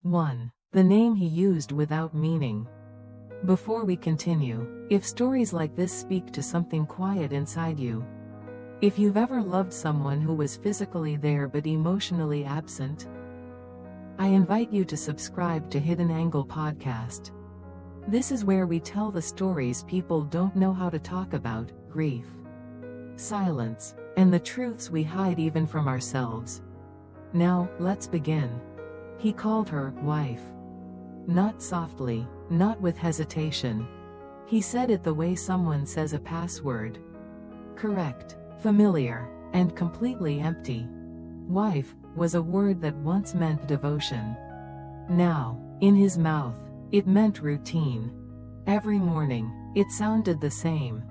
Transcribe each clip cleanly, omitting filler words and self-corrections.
1. The name he used without meaning. Before we continue, if stories like this speak to something quiet inside you, if you've ever loved someone who was physically there but emotionally absent, I invite you to subscribe to Hidden Angle Podcast. This is where we tell the stories people don't know how to talk about: grief, silence, and the truths we hide even from ourselves. Now, let's begin. He called her wife. Not softly, not with hesitation. He said it the way someone says a password. Correct, familiar, and completely empty. Wife was a word that once meant devotion. Now, in his mouth, it meant routine. Every morning, it sounded the same.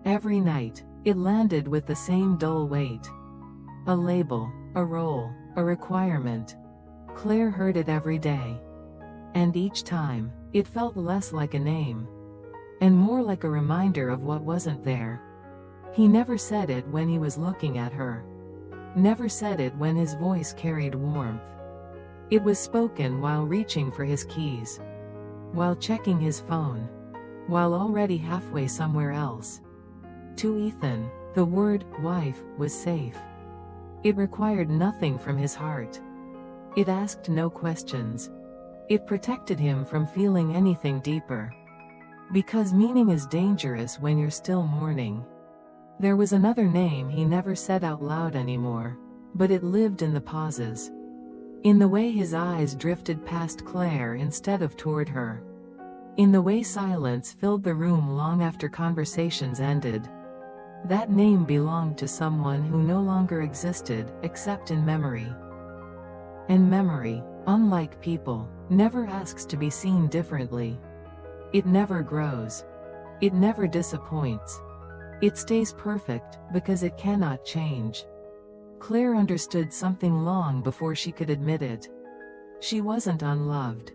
Every night, it landed with the same dull weight. A label, a role, a requirement. Claire heard it every day. And each time, it felt less like a name, and more like a reminder of what wasn't there. He never said it when he was looking at her. Never said it when his voice carried warmth. It was spoken while reaching for his keys, while checking his phone, while already halfway somewhere else. To Ethan, the word wife was safe. It required nothing from his heart. It asked no questions. It protected him from feeling anything deeper. Because meaning is dangerous when you're still mourning. There was another name he never said out loud anymore, but it lived in the pauses. In the way his eyes drifted past Claire instead of toward her. In the way silence filled the room long after conversations ended. That name belonged to someone who no longer existed, except in memory. And memory, unlike people, never asks to be seen differently. It never grows. It never disappoints. It stays perfect, because it cannot change. Claire understood something long before she could admit it. She wasn't unloved.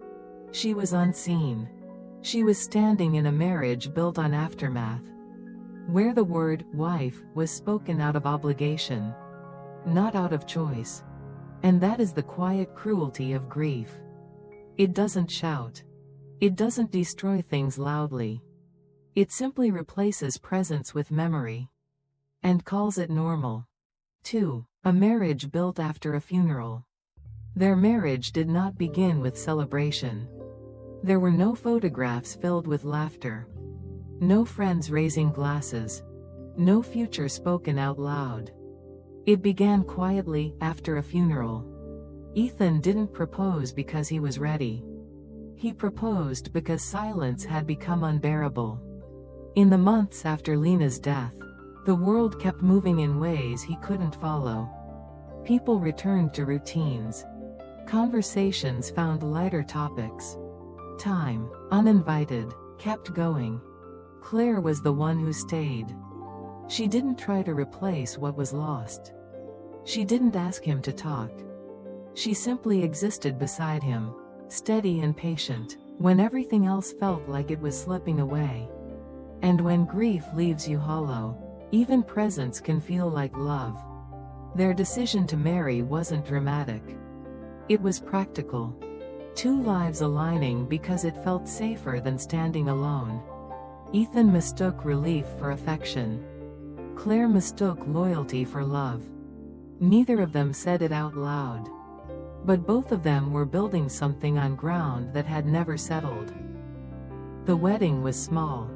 She was unseen. She was standing in a marriage built on aftermath, where the word wife was spoken out of obligation, not out of choice. And that is the quiet cruelty of grief. It doesn't shout. It doesn't destroy things loudly. It simply replaces presence with memory, and calls it normal. 2. A marriage built after a funeral. Their marriage did not begin with celebration. There were no photographs filled with laughter. No friends raising glasses. No future spoken out loud. It began quietly, after a funeral. Ethan didn't propose because he was ready. He proposed because silence had become unbearable. In the months after Lena's death, the world kept moving in ways he couldn't follow. People returned to routines. Conversations found lighter topics. Time, uninvited, kept going. Claire was the one who stayed. She didn't try to replace what was lost. She didn't ask him to talk. She simply existed beside him, steady and patient, when everything else felt like it was slipping away. And when grief leaves you hollow, even presence can feel like love. Their decision to marry wasn't dramatic. It was practical. Two lives aligning because it felt safer than standing alone. Ethan mistook relief for affection. Claire mistook loyalty for love. Neither of them said it out loud. But both of them were building something on ground that had never settled. The wedding was small,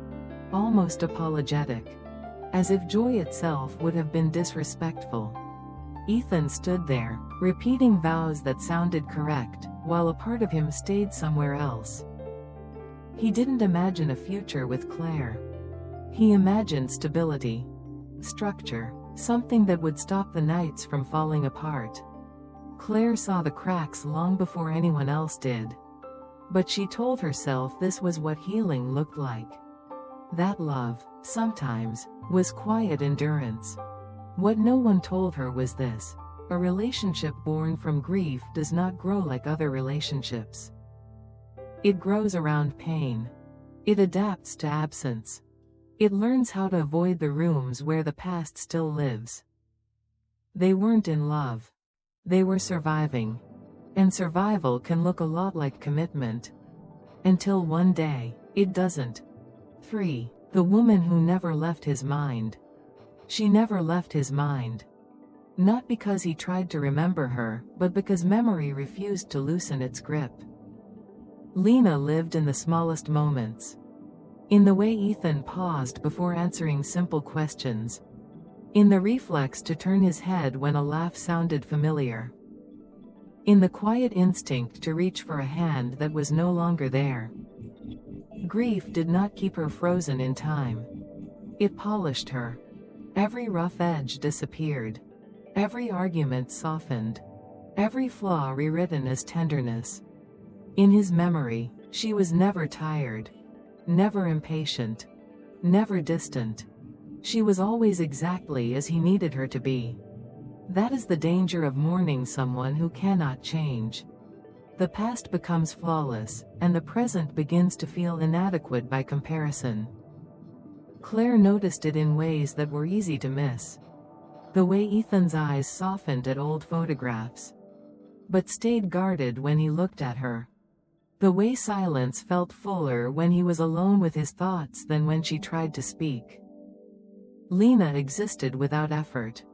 almost apologetic, as if joy itself would have been disrespectful. Ethan stood there, repeating vows that sounded correct, while a part of him stayed somewhere else. He didn't imagine a future with Claire. He imagined stability, structure, something that would stop the nights from falling apart. Claire saw the cracks long before anyone else did. But she told herself this was what healing looked like. That love, sometimes, was quiet endurance. What no one told her was this: a relationship born from grief does not grow like other relationships. It grows around pain. It adapts to absence. It learns how to avoid the rooms where the past still lives. They weren't in love. They were surviving. And survival can look a lot like commitment. Until one day, it doesn't. 3. The woman who never left his mind. She never left his mind. Not because he tried to remember her, but because memory refused to loosen its grip. Lena lived in the smallest moments. In the way Ethan paused before answering simple questions. In the reflex to turn his head when a laugh sounded familiar. In the quiet instinct to reach for a hand that was no longer there. Grief did not keep her frozen in time. It polished her. Every rough edge disappeared. Every argument softened. Every flaw rewritten as tenderness. In his memory, she was never tired. Never impatient. Never distant. She was always exactly as he needed her to be. That is the danger of mourning someone who cannot change. The past becomes flawless, and the present begins to feel inadequate by comparison. Claire noticed it in ways that were easy to miss. The way Ethan's eyes softened at old photographs, but stayed guarded when he looked at her. The way silence felt fuller when he was alone with his thoughts than when she tried to speak. Lena existed without effort.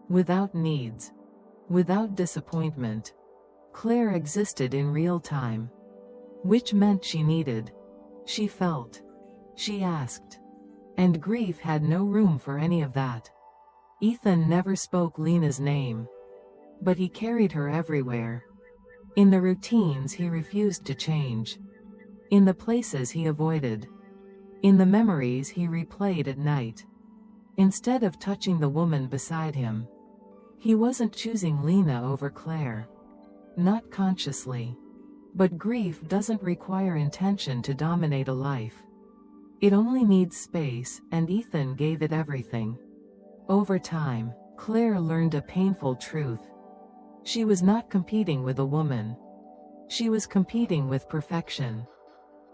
Without needs. Without disappointment. Claire existed in real time. Which meant she needed. She felt. She asked. And grief had no room for any of that. Ethan never spoke Lena's name. But he carried her everywhere. In the routines he refused to change. In the places he avoided. In the memories he replayed at night. Instead of touching the woman beside him. He wasn't choosing Lena over Claire. Not consciously. But grief doesn't require intention to dominate a life. It only needs space, and Ethan gave it everything. Over time, Claire learned a painful truth. She was not competing with a woman. She was competing with perfection.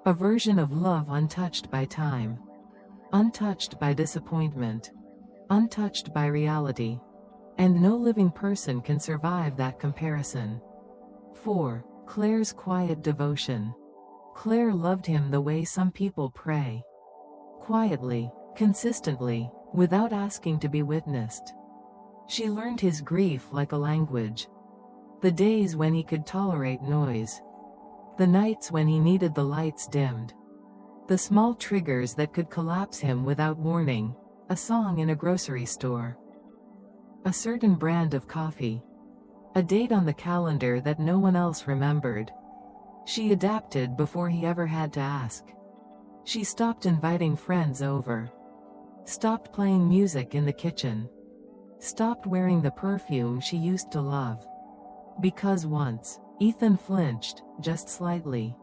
A version of love untouched by time. Untouched by disappointment. Untouched by reality. And no living person can survive that comparison. 4. Claire's quiet devotion. Claire loved him the way some people pray. Quietly, consistently, without asking to be witnessed. She learned his grief like a language. The days when he could tolerate noise. The nights when he needed the lights dimmed. The small triggers that could collapse him without warning. A song in a grocery store. A certain brand of coffee. A date on the calendar that no one else remembered. She adapted before he ever had to ask. She stopped inviting friends over. Stopped playing music in the kitchen. Stopped wearing the perfume she used to love. Because once, Ethan flinched, just slightly.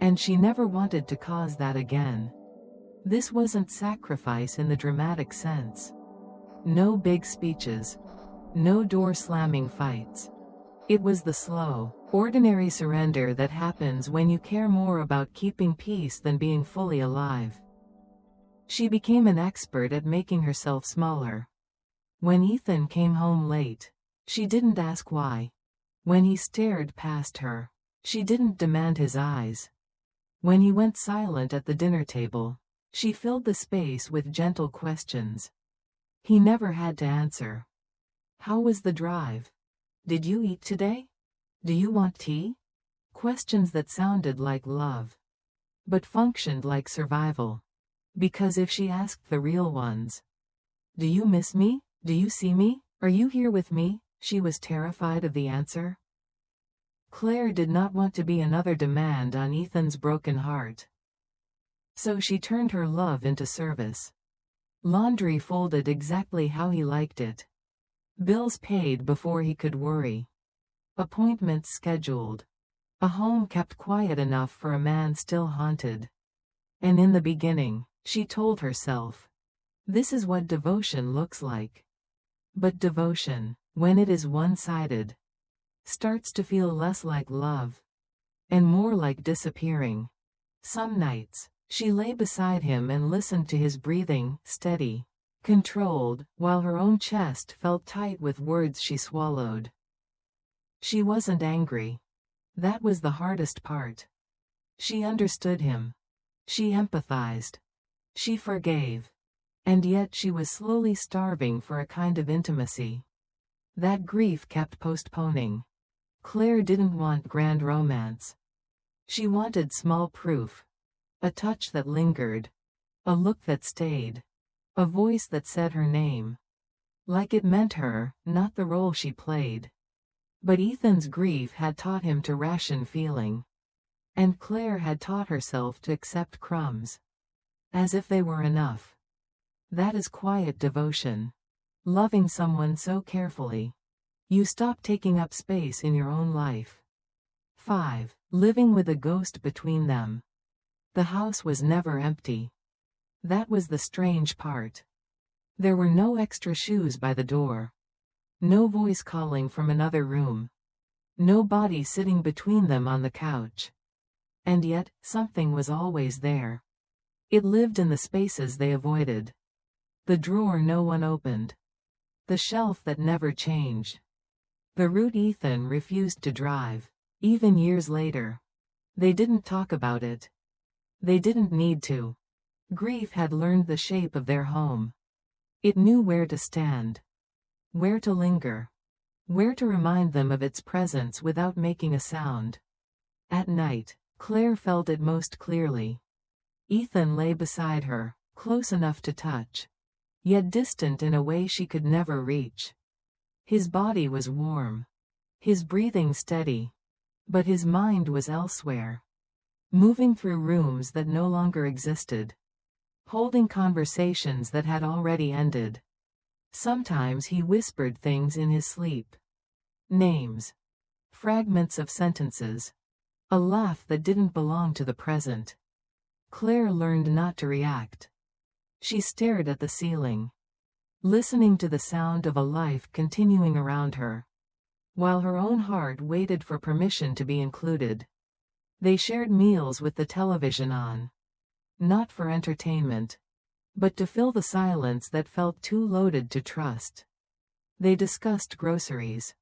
And she never wanted to cause that again. This wasn't sacrifice in the dramatic sense. No big speeches. No door-slamming fights. It was the slow, ordinary surrender that happens when you care more about keeping peace than being fully alive. She became an expert at making herself smaller. When Ethan came home late, she didn't ask why. When he stared past her, she didn't demand his eyes. When he went silent at the dinner table, she filled the space with gentle questions. He never had to answer. How was the drive? Did you eat today? Do you want tea? Questions that sounded like love, but functioned like survival. Because if she asked the real ones, do you miss me? Do you see me? Are you here with me? She was terrified of the answer. Claire did not want to be another demand on Ethan's broken heart. So she turned her love into service. Laundry folded exactly how he liked it. Bills paid before he could worry. Appointments scheduled. A home kept quiet enough for a man still haunted. And in the beginning, she told herself, this is what devotion looks like. But devotion, when it is one-sided, starts to feel less like love, and more like disappearing. Some nights, she lay beside him and listened to his breathing, steady, controlled, while her own chest felt tight with words she swallowed. She wasn't angry. That was the hardest part. She understood him. She empathized. She forgave. And yet she was slowly starving for a kind of intimacy. That grief kept postponing. Claire didn't want grand romance. She wanted small proof. A touch that lingered. A look that stayed. A voice that said her name. Like it meant her, not the role she played. But Ethan's grief had taught him to ration feeling. And Claire had taught herself to accept crumbs. As if they were enough. That is quiet devotion. Loving someone so carefully. You stop taking up space in your own life. 5. Living with a ghost between them. The house was never empty. That was the strange part. There were no extra shoes by the door. No voice calling from another room. No body sitting between them on the couch. And yet, something was always there. It lived in the spaces they avoided. The drawer no one opened. The shelf that never changed. The route Ethan refused to drive. Even years later. They didn't talk about it. They didn't need to. Grief had learned the shape of their home. It knew where to stand. Where to linger. Where to remind them of its presence without making a sound. At night, Claire felt it most clearly. Ethan lay beside her, close enough to touch. Yet distant in a way she could never reach. His body was warm. His breathing steady. But his mind was elsewhere. Moving through rooms that no longer existed. Holding conversations that had already ended. Sometimes he whispered things in his sleep. Names. Fragments of sentences. A laugh that didn't belong to the present. Claire learned not to react. She stared at the ceiling. Listening to the sound of a life continuing around her. While her own heart waited for permission to be included. They shared meals with the television on. Not for entertainment. But to fill the silence that felt too loaded to trust. They discussed groceries.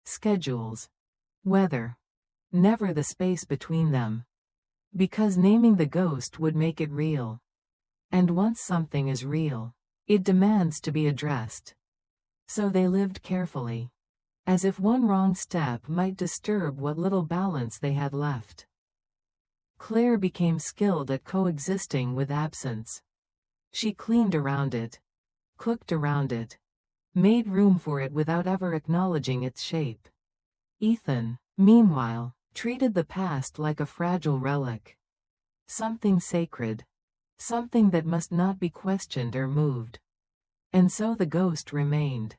Schedules. Weather. Never the space between them. Because naming the ghost would make it real. And once something is real, it demands to be addressed. So they lived carefully. As if one wrong step might disturb what little balance they had left. Claire became skilled at coexisting with absence. She cleaned around it. Cooked around it. Made room for it without ever acknowledging its shape. Ethan, meanwhile, treated the past like a fragile relic. Something sacred. Something that must not be questioned or moved. And so the ghost remained.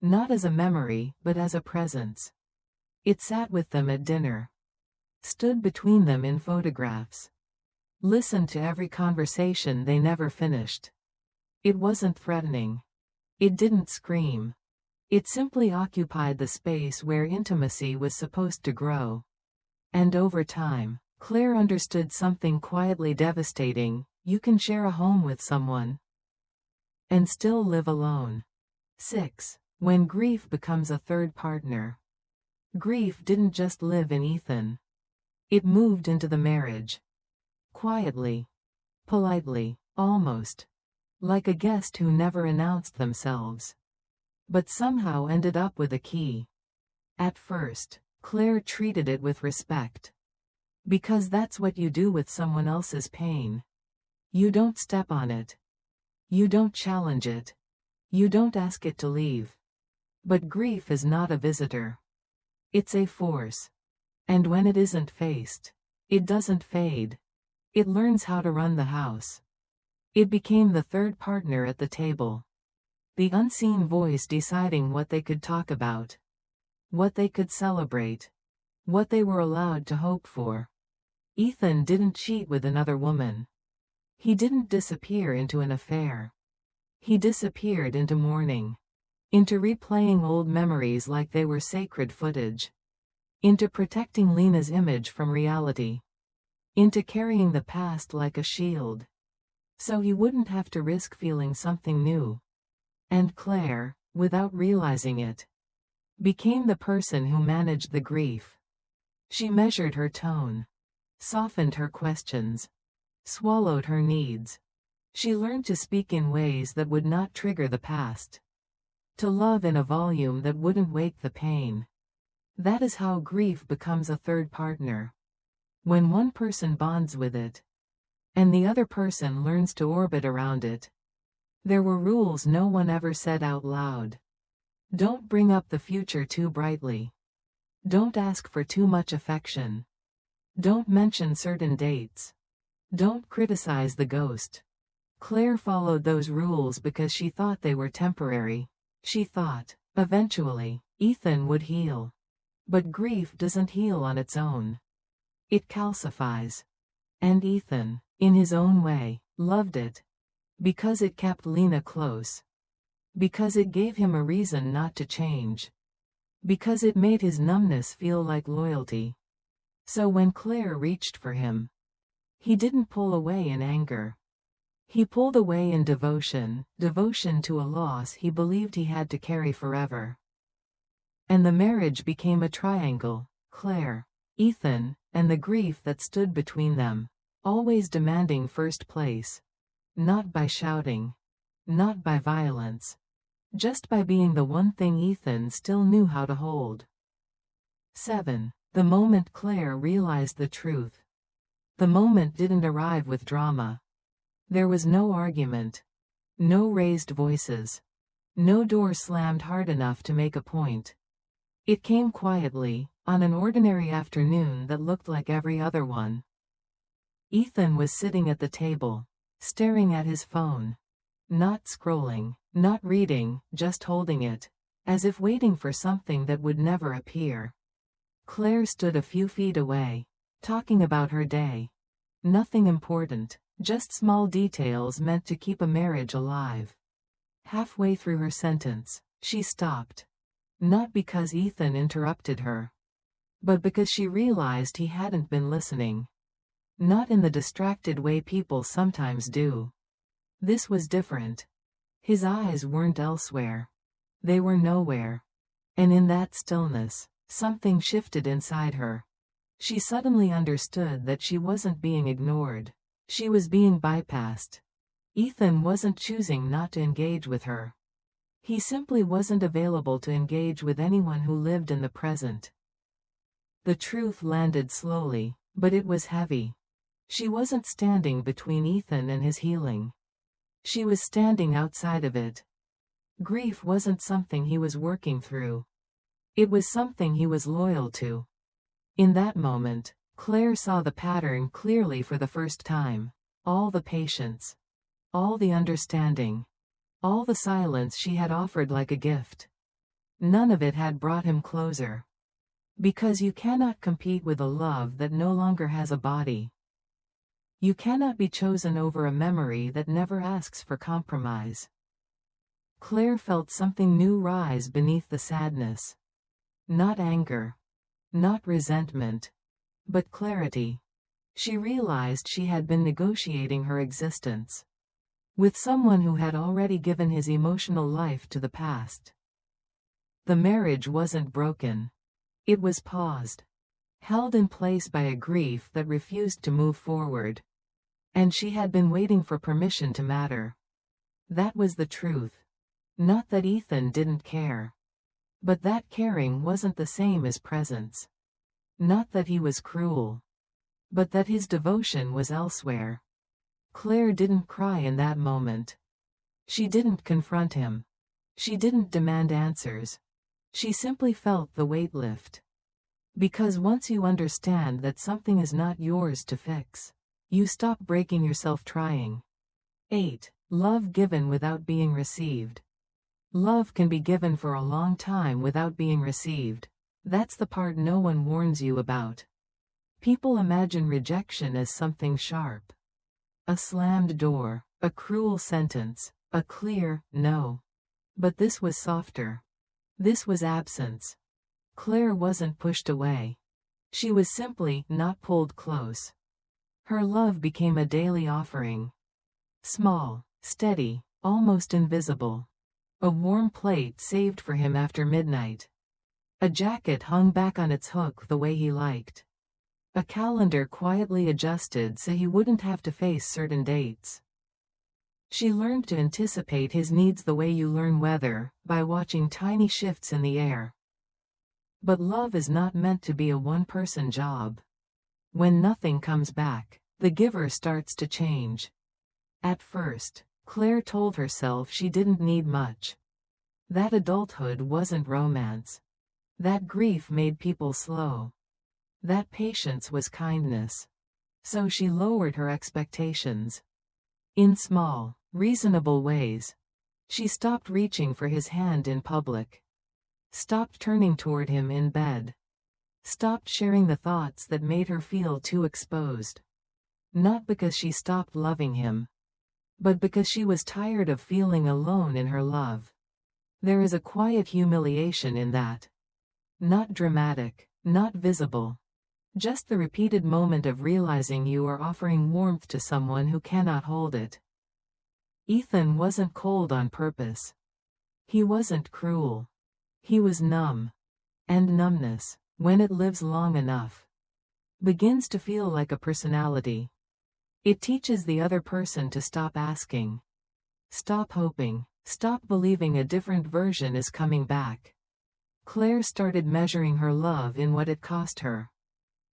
Not as a memory, but as a presence. It sat with them at dinner. Stood between them in photographs. Listened to every conversation they never finished. It wasn't threatening. It didn't scream. It simply occupied the space where intimacy was supposed to grow. And over time, Claire understood something quietly devastating. You can share a home with someone and still live alone. 6. When grief becomes a third partner. Grief didn't just live in Ethan. It moved into the marriage. Quietly. Politely, almost. Like a guest who never announced themselves. But somehow ended up with a key. At first, Claire treated it with respect. Because that's what you do with someone else's pain. You don't step on it. You don't challenge it. You don't ask it to leave. But grief is not a visitor. It's a force. And when it isn't faced, it doesn't fade. It learns how to run the house. It became the third partner at the table. The unseen voice deciding what they could talk about. What they could celebrate. What they were allowed to hope for. Ethan didn't cheat with another woman. He didn't disappear into an affair. He disappeared into mourning. Into replaying old memories like they were sacred footage. Into protecting Lena's image from reality. Into carrying the past like a shield. So he wouldn't have to risk feeling something new. And Claire, without realizing it, became the person who managed the grief. She measured her tone, softened her questions, swallowed her needs. She learned to speak in ways that would not trigger the past, to love in a volume that wouldn't wake the pain. That is how grief becomes a third partner. When one person bonds with it, and the other person learns to orbit around it. There were rules no one ever said out loud. Don't bring up the future too brightly. Don't ask for too much affection. Don't mention certain dates. Don't criticize the ghost. Claire followed those rules because she thought they were temporary. She thought, eventually, Ethan would heal. But grief doesn't heal on its own. It calcifies. And Ethan, in his own way, loved it. Because it kept Lena close. Because it gave him a reason not to change. Because it made his numbness feel like loyalty. So when Claire reached for him, he didn't pull away in anger. He pulled away in devotion, devotion to a loss he believed he had to carry forever. And the marriage became a triangle, Claire, Ethan, and the grief that stood between them, always demanding first place. Not by shouting. Not by violence. Just by being the one thing Ethan still knew how to hold. 7. The moment Claire realized the truth. The moment didn't arrive with drama. There was no argument. No raised voices. No door slammed hard enough to make a point. It came quietly, on an ordinary afternoon that looked like every other one. Ethan was sitting at the table, staring at his phone. Not scrolling, not reading, just holding it, as if waiting for something that would never appear. Claire stood a few feet away, talking about her day. Nothing important, just small details meant to keep a marriage alive. Halfway through her sentence, she stopped. Not because Ethan interrupted her, but because she realized he hadn't been listening. Not in the distracted way people sometimes do. This was different. His eyes weren't elsewhere. They were nowhere. And in that stillness, something shifted inside her. She suddenly understood that she wasn't being ignored. She was being bypassed. Ethan wasn't choosing not to engage with her. He simply wasn't available to engage with anyone who lived in the present. The truth landed slowly, but it was heavy. She wasn't standing between Ethan and his healing. She was standing outside of it. Grief wasn't something he was working through. It was something he was loyal to. In that moment, Claire saw the pattern clearly for the first time. All the patience. All the understanding. All the silence she had offered like a gift. None of it had brought him closer. Because you cannot compete with a love that no longer has a body. You cannot be chosen over a memory that never asks for compromise. Claire felt something new rise beneath the sadness. Not anger. Not resentment. But clarity. She realized she had been negotiating her existence with someone who had already given his emotional life to the past. The marriage wasn't broken. It was paused. Held in place by a grief that refused to move forward. And she had been waiting for permission to matter. That was the truth. Not that Ethan didn't care. But that caring wasn't the same as presence. Not that he was cruel. But that his devotion was elsewhere. Claire didn't cry in that moment. She didn't confront him. She didn't demand answers. She simply felt the weight lift. Because once you understand that something is not yours to fix, you stop breaking yourself trying. 8. Love given without being received. Love can be given for a long time without being received. That's the part no one warns you about. People imagine rejection as something sharp. A slammed door, a cruel sentence, a clear no. But this was softer. This was absence. Claire wasn't pushed away. She was simply not pulled close. Her love became a daily offering. Small, steady, almost invisible. A warm plate saved for him after midnight. A jacket hung back on its hook the way he liked. A calendar quietly adjusted so he wouldn't have to face certain dates. She learned to anticipate his needs the way you learn weather, by watching tiny shifts in the air. But love is not meant to be a one-person job. When nothing comes back, the giver starts to change. At first, Claire told herself she didn't need much. That adulthood wasn't romance. That grief made people slow. That patience was kindness. So she lowered her expectations. In small, reasonable ways. She stopped reaching for his hand in public. Stopped turning toward him in bed. Stopped sharing the thoughts that made her feel too exposed. Not because she stopped loving him, but because she was tired of feeling alone in her love. There is a quiet humiliation in that. Not dramatic, not visible. Just the repeated moment of realizing you are offering warmth to someone who cannot hold it. Ethan wasn't cold on purpose. He wasn't cruel. He was numb. And numbness, when it lives long enough, begins to feel like a personality. It teaches the other person to stop asking. Stop hoping. Stop believing a different version is coming back. Claire started measuring her love in what it cost her.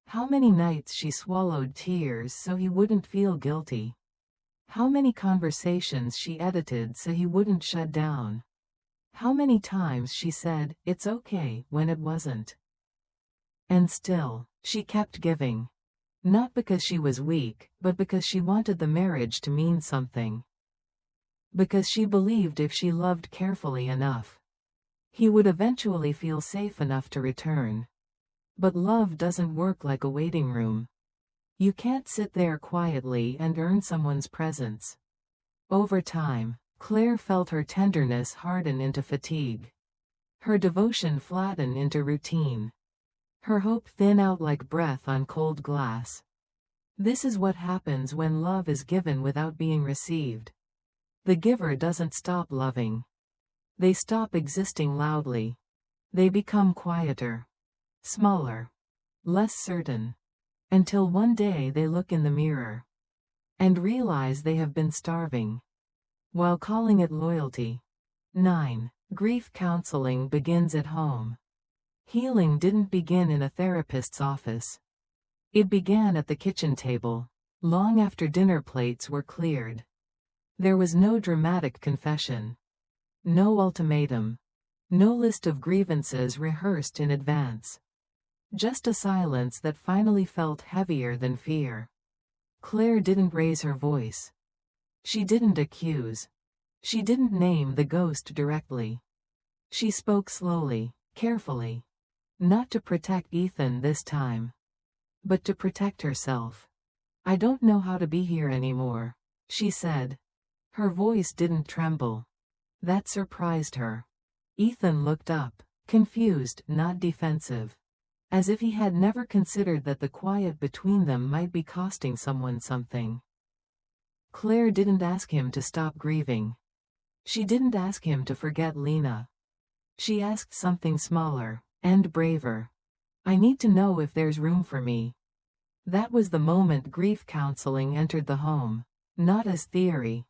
How many nights she swallowed tears so he wouldn't feel guilty. How many conversations she edited so he wouldn't shut down. How many times she said, "It's okay," when it wasn't. And still, she kept giving. Not because she was weak, but because she wanted the marriage to mean something. Because she believed if she loved carefully enough, he would eventually feel safe enough to return. But love doesn't work like a waiting room. You can't sit there quietly and earn someone's presence. Over time, Claire felt her tenderness harden into fatigue. Her devotion flatten into routine. Her hope thin out like breath on cold glass. This is what happens when love is given without being received. The giver doesn't stop loving. They stop existing loudly. They become quieter, smaller, less certain, until one day they look in the mirror and realize they have been starving while calling it loyalty. 9. Grief counseling begins at home. Healing didn't begin in a therapist's office. It began at the kitchen table, long after dinner plates were cleared. There was no dramatic confession. No ultimatum. No list of grievances rehearsed in advance. Just a silence that finally felt heavier than fear. Claire didn't raise her voice. She didn't accuse. She didn't name the ghost directly. She spoke slowly, carefully. Not to protect Ethan this time, but to protect herself. "I don't know how to be here anymore," she said. Her voice didn't tremble. That surprised her. Ethan looked up, confused, not defensive. As if he had never considered that the quiet between them might be costing someone something. Claire didn't ask him to stop grieving. She didn't ask him to forget Lena. She asked something smaller and braver. "I need to know if there's room for me." That was the moment grief counseling entered the home. Not as theory.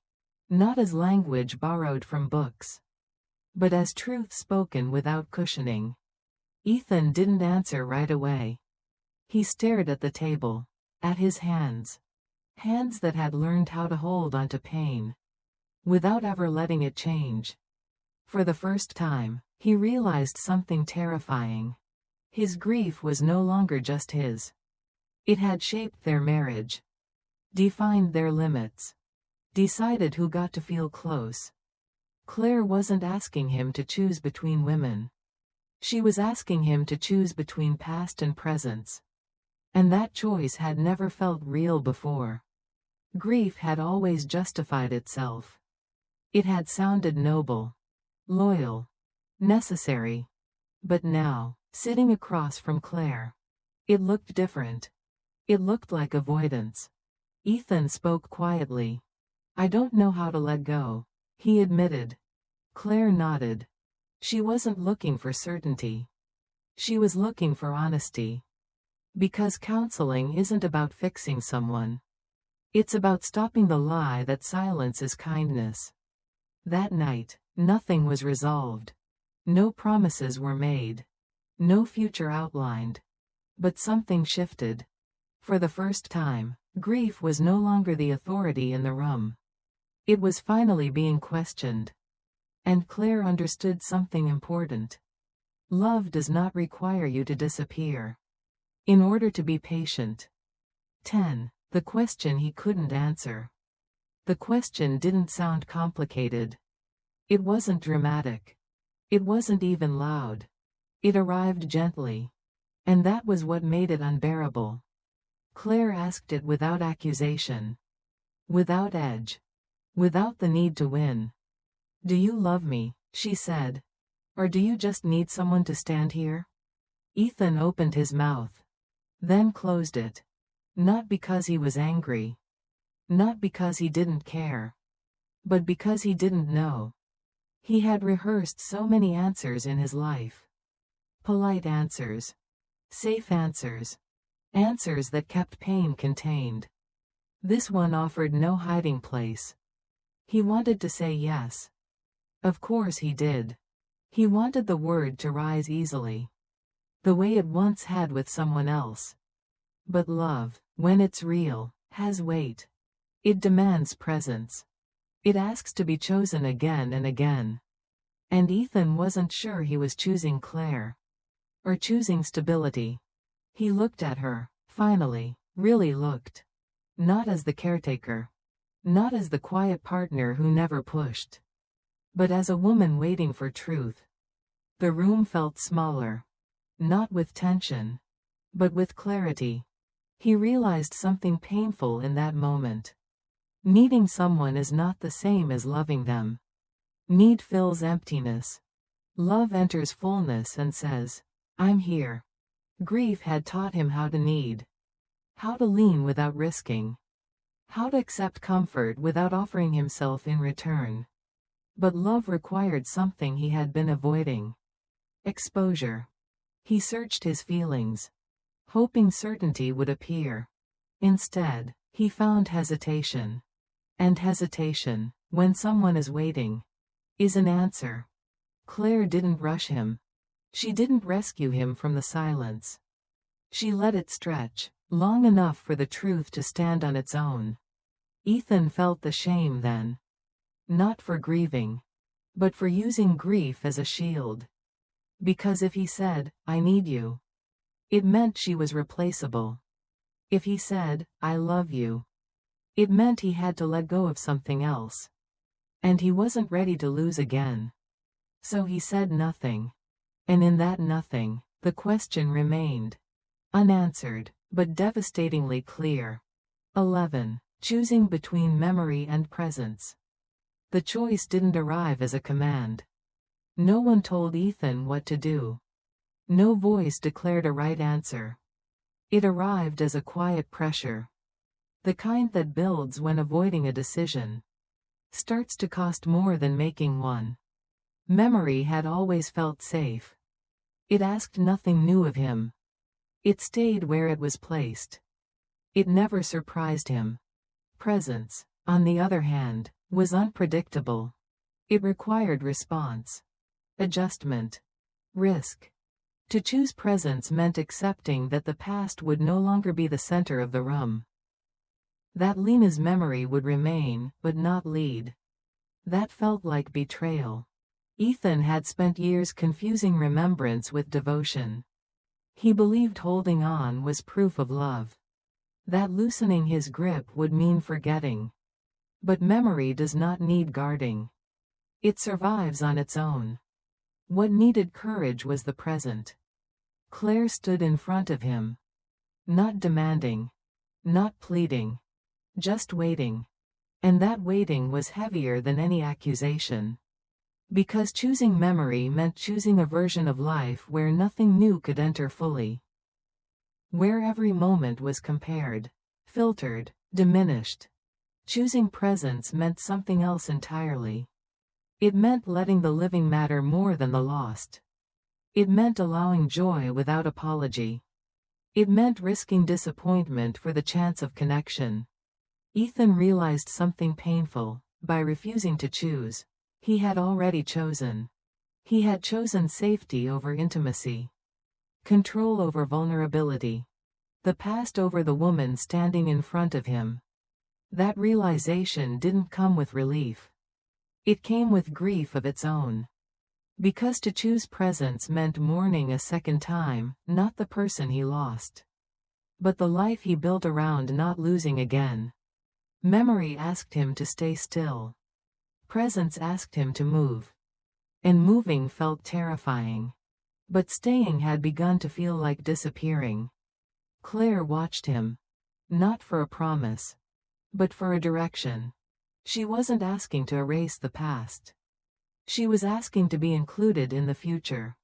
Not as language borrowed from books. But as truth spoken without cushioning. Ethan didn't answer right away. He stared at the table. At his hands. Hands that had learned how to hold onto pain. Without ever letting it change. For the first time, he realized something terrifying. His grief was no longer just his. It had shaped their marriage. Defined their limits. Decided who got to feel close. Claire wasn't asking him to choose between women. She was asking him to choose between past and presence. And that choice had never felt real before. Grief had always justified itself. It had sounded noble, loyal, necessary. But now, sitting across from Claire, it looked different. It looked like avoidance. Ethan spoke quietly. "I don't know how to let go," he admitted. Claire nodded. She wasn't looking for certainty. She was looking for honesty. Because counseling isn't about fixing someone. It's about stopping the lie that silence is kindness. That night, nothing was resolved. No promises were made. No future outlined. But something shifted. For the first time, grief was no longer the authority in the room. It was finally being questioned. And Claire understood something important. Love does not require you to disappear. In order to be patient. 10. The question he couldn't answer. The question didn't sound complicated. It wasn't dramatic. It wasn't even loud. It arrived gently. And that was what made it unbearable. Claire asked it without accusation. Without edge. Without the need to win. "Do you love me?" she said. "Or do you just need someone to stand here?" Ethan opened his mouth. Then closed it. Not because he was angry. Not because he didn't care. But because he didn't know. He had rehearsed so many answers in his life. Polite answers. Safe answers. Answers that kept pain contained. This one offered no hiding place. He wanted to say yes. Of course he did. He wanted the word to rise easily. The way it once had with someone else. But love, when it's real, has weight. It demands presence. It asks to be chosen again and again. And Ethan wasn't sure he was choosing Claire. Or choosing stability. He looked at her, finally, really looked. Not as the caretaker. Not as the quiet partner who never pushed. But as a woman waiting for truth. The room felt smaller. Not with tension. But with clarity. He realized something painful in that moment. Needing someone is not the same as loving them. Need fills emptiness. Love enters fullness and says, "I'm here." Grief had taught him how to need. How to lean without risking. How to accept comfort without offering himself in return. But love required something he had been avoiding. Exposure. He searched his feelings. Hoping certainty would appear. Instead, he found hesitation. And hesitation, when someone is waiting, is an answer. Claire didn't rush him. She didn't rescue him from the silence. She let it stretch, long enough for the truth to stand on its own. Ethan felt the shame then. Not for grieving. But for using grief as a shield. Because if he said, "I need you," it meant she was replaceable. If he said, "I love you," it meant he had to let go of something else. And he wasn't ready to lose again. So he said nothing. And in that nothing, the question remained. Unanswered, but devastatingly clear. 11. Choosing between memory and presence. The choice didn't arrive as a command. No one told Ethan what to do. No voice declared a right answer. It arrived as a quiet pressure. The kind that builds when avoiding a decision starts to cost more than making one. Memory had always felt safe. It asked nothing new of him. It stayed where it was placed. It never surprised him. Presence, on the other hand, was unpredictable. It required response. Adjustment. Risk. To choose presence meant accepting that the past would no longer be the center of the room. That Lena's memory would remain, but not lead. That felt like betrayal. Ethan had spent years confusing remembrance with devotion. He believed holding on was proof of love. That loosening his grip would mean forgetting. But memory does not need guarding. It survives on its own. What needed courage was the present. Claire stood in front of him. Not demanding. Not pleading. Just waiting. And that waiting was heavier than any accusation. Because choosing memory meant choosing a version of life where nothing new could enter fully. Where every moment was compared, filtered, diminished. Choosing presence meant something else entirely. It meant letting the living matter more than the lost. It meant allowing joy without apology. It meant risking disappointment for the chance of connection. Ethan realized something painful. By refusing to choose, he had already chosen. He had chosen safety over intimacy, control over vulnerability, the past over the woman standing in front of him. That realization didn't come with relief. It came with grief of its own. Because to choose presence meant mourning a second time, not the person he lost, but the life he built around not losing again. Memory asked him to stay still. Presence asked him to move. And moving felt terrifying. But staying had begun to feel like disappearing. Claire watched him. Not for a promise, but for a direction. She wasn't asking to erase the past. She was asking to be included in the future.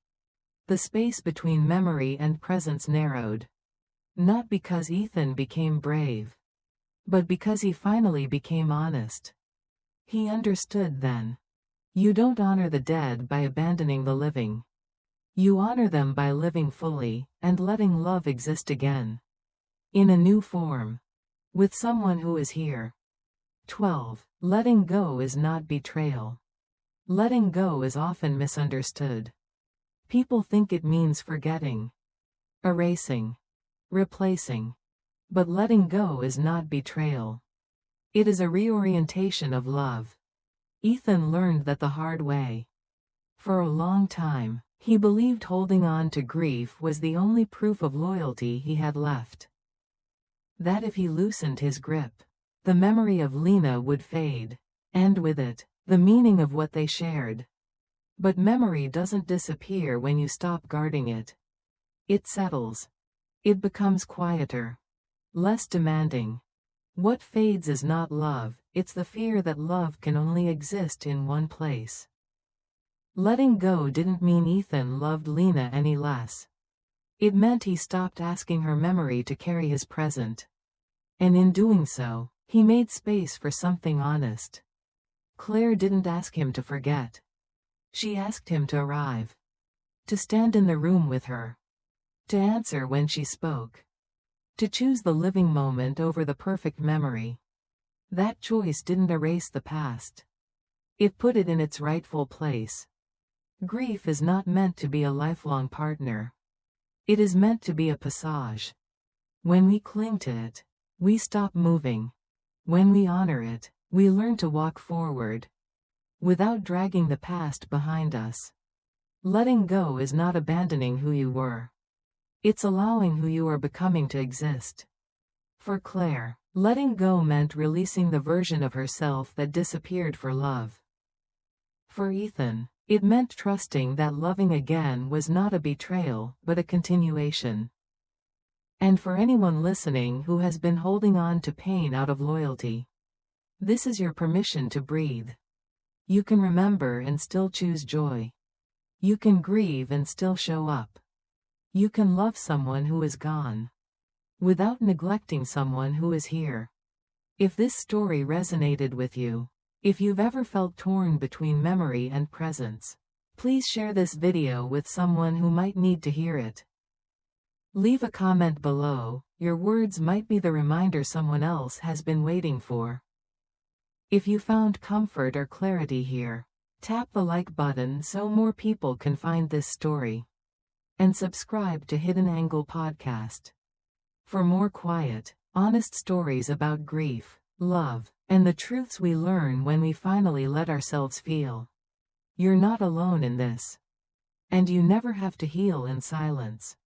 The space between memory and presence narrowed. Not because Ethan became brave, but because he finally became honest. He understood then. You don't honor the dead by abandoning the living. You honor them by living fully, and letting love exist again. In a new form. With someone who is here. 12. Letting go is not betrayal. Letting go is often misunderstood. People think it means forgetting, erasing, replacing. But letting go is not betrayal. It is a reorientation of love. Ethan learned that the hard way. For a long time, he believed holding on to grief was the only proof of loyalty he had left. That if he loosened his grip, the memory of Lena would fade, and with it, the meaning of what they shared. But memory doesn't disappear when you stop guarding it. It settles. It becomes quieter, less demanding. What fades is not love, it's the fear that love can only exist in one place. Letting go didn't mean Ethan loved Lena any less. It meant he stopped asking her memory to carry his present. And in doing so, he made space for something honest. Claire didn't ask him to forget. She asked him to arrive. To stand in the room with her. To answer when she spoke. To choose the living moment over the perfect memory. That choice didn't erase the past. It put it in its rightful place. Grief is not meant to be a lifelong partner. It is meant to be a passage. When we cling to it, we stop moving. When we honor it, we learn to walk forward, without dragging the past behind us. Letting go is not abandoning who you were. It's allowing who you are becoming to exist. For Claire, letting go meant releasing the version of herself that disappeared for love. For Ethan, it meant trusting that loving again was not a betrayal, but a continuation. And for anyone listening who has been holding on to pain out of loyalty, this is your permission to breathe. You can remember and still choose joy. You can grieve and still show up. You can love someone who is gone, without neglecting someone who is here. If this story resonated with you, if you've ever felt torn between memory and presence, please share this video with someone who might need to hear it. Leave a comment below. Your words might be the reminder someone else has been waiting for. If you found comfort or clarity here, tap the like button so more people can find this story. And subscribe to Hidden Angle Podcast for more quiet, honest stories about grief, love, and the truths we learn when we finally let ourselves feel. You're not alone in this. And you never have to heal in silence.